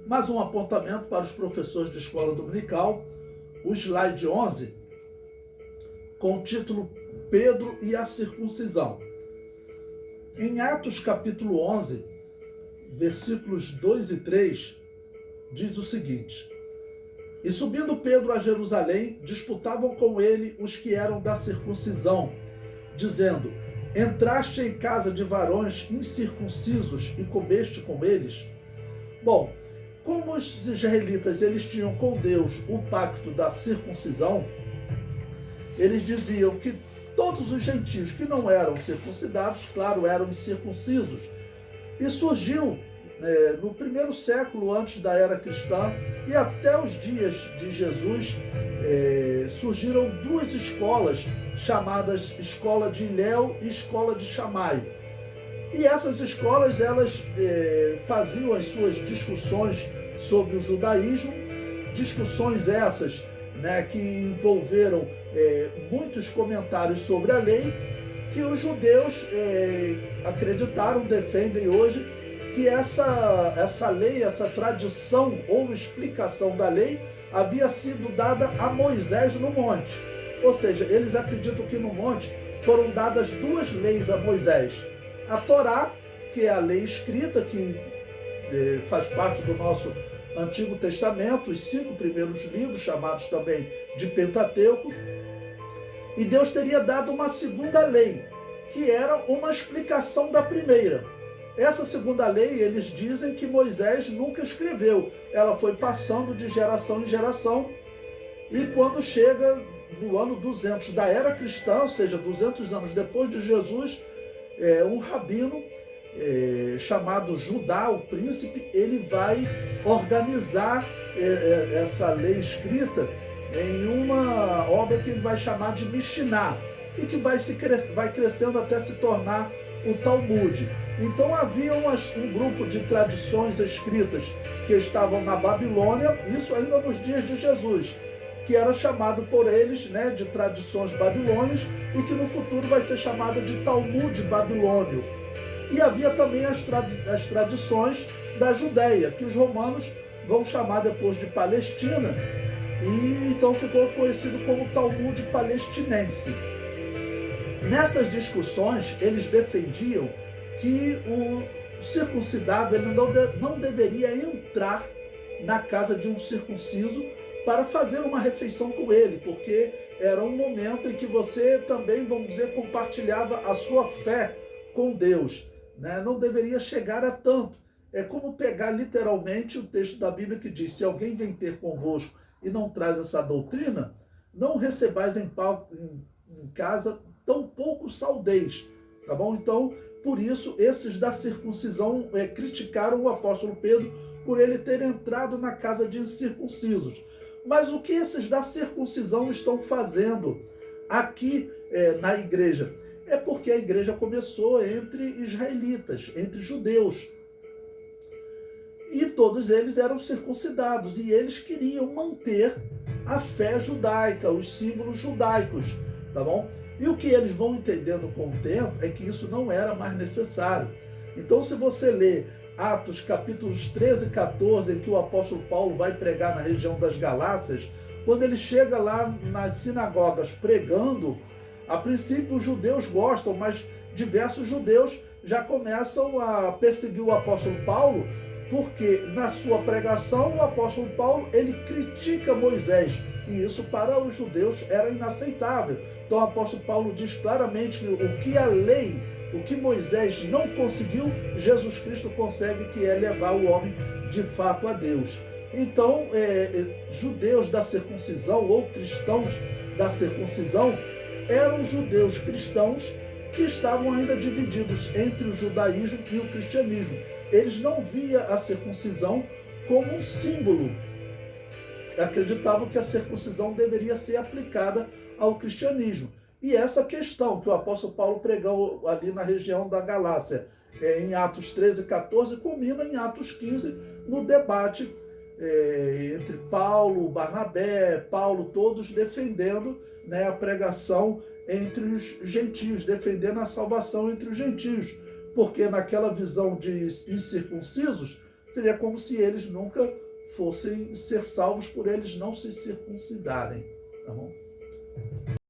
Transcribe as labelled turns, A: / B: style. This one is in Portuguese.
A: Mais um apontamento para os professores de escola dominical, o slide 11, com o título Pedro e a circuncisão. Em Atos capítulo 11, versículos 2 e 3, diz o seguinte: E subindo Pedro a Jerusalém, disputavam com ele os que eram da circuncisão, dizendo: Entraste em casa de varões incircuncisos e comeste com eles? Bom, como os israelitas eles tinham com Deus o pacto da circuncisão, eles diziam que todos os gentios que não eram circuncidados, claro, eram incircuncisos. E surgiu no primeiro século antes da era cristã e até os dias de Jesus, surgiram duas escolas chamadas Escola de Hilel e Escola de Shammai. E essas escolas, elas faziam as suas discussões sobre o judaísmo, discussões essas, que envolveram muitos comentários sobre a lei, que os judeus acreditaram, defendem hoje, que essa lei, essa tradição ou explicação da lei havia sido dada a Moisés no monte. Ou seja, eles acreditam que no monte foram dadas duas leis a Moisés. A Torá, que é a lei escrita, que faz parte do nosso Antigo Testamento, os 5 primeiros livros, chamados também de Pentateuco. E Deus teria dado uma segunda lei, que era uma explicação da primeira. Essa segunda lei, eles dizem que Moisés nunca escreveu. Ela foi passando de geração em geração. E quando chega no ano 200 da era cristã, ou seja, 200 anos depois de Jesus, um rabino chamado Judá, o príncipe, ele vai organizar essa lei escrita em uma obra que ele vai chamar de Mishnah, e que vai crescendo até se tornar o Talmud. Então havia um grupo de tradições escritas que estavam na Babilônia, isso ainda nos dias de Jesus, que era chamado por eles de tradições babilônias, e que no futuro vai ser chamada de Talmud babilônio. E havia também as tradições da Judéia, que os romanos vão chamar depois de Palestina, e então ficou conhecido como Talmud palestinense. Nessas discussões, eles defendiam que o circuncidado ele não deveria entrar na casa de um circunciso para fazer uma refeição com ele, porque era um momento em que você também, vamos dizer, compartilhava a sua fé com Deus. Não deveria chegar a tanto. É como pegar literalmente o texto da Bíblia que diz: se alguém vem ter convosco e não traz essa doutrina, não recebais em casa tão pouco saudeis. Tá bom? Então, por isso, esses da circuncisão criticaram o apóstolo Pedro por ele ter entrado na casa de incircuncisos. Mas o que esses da circuncisão estão fazendo aqui na igreja? É porque a igreja começou entre israelitas, entre judeus. E todos eles eram circuncidados, e eles queriam manter a fé judaica, os símbolos judaicos, tá bom? E o que eles vão entendendo com o tempo é que isso não era mais necessário. Então, se você ler Atos capítulos 13 e 14, em que o apóstolo Paulo vai pregar na região das Galácias, quando ele chega lá nas sinagogas pregando, a princípio os judeus gostam, mas diversos judeus já começam a perseguir o apóstolo Paulo, porque na sua pregação o apóstolo Paulo ele critica Moisés, e isso para os judeus era inaceitável. Então o apóstolo Paulo diz claramente que o que a lei, o que Moisés não conseguiu, Jesus Cristo consegue, que é levar o homem de fato a Deus. Então, judeus da circuncisão ou cristãos da circuncisão eram judeus cristãos que estavam ainda divididos entre o judaísmo e o cristianismo. Eles não viam a circuncisão como um símbolo. Acreditavam que a circuncisão deveria ser aplicada ao cristianismo. E essa questão que o apóstolo Paulo pregou ali na região da Galácia, em Atos 13 e 14, culmina em Atos 15, no debate entre Paulo, Barnabé, Paulo, todos defendendo a pregação entre os gentios, defendendo a salvação entre os gentios. Porque naquela visão de incircuncisos, seria como se eles nunca fossem ser salvos por eles não se circuncidarem. Tá bom?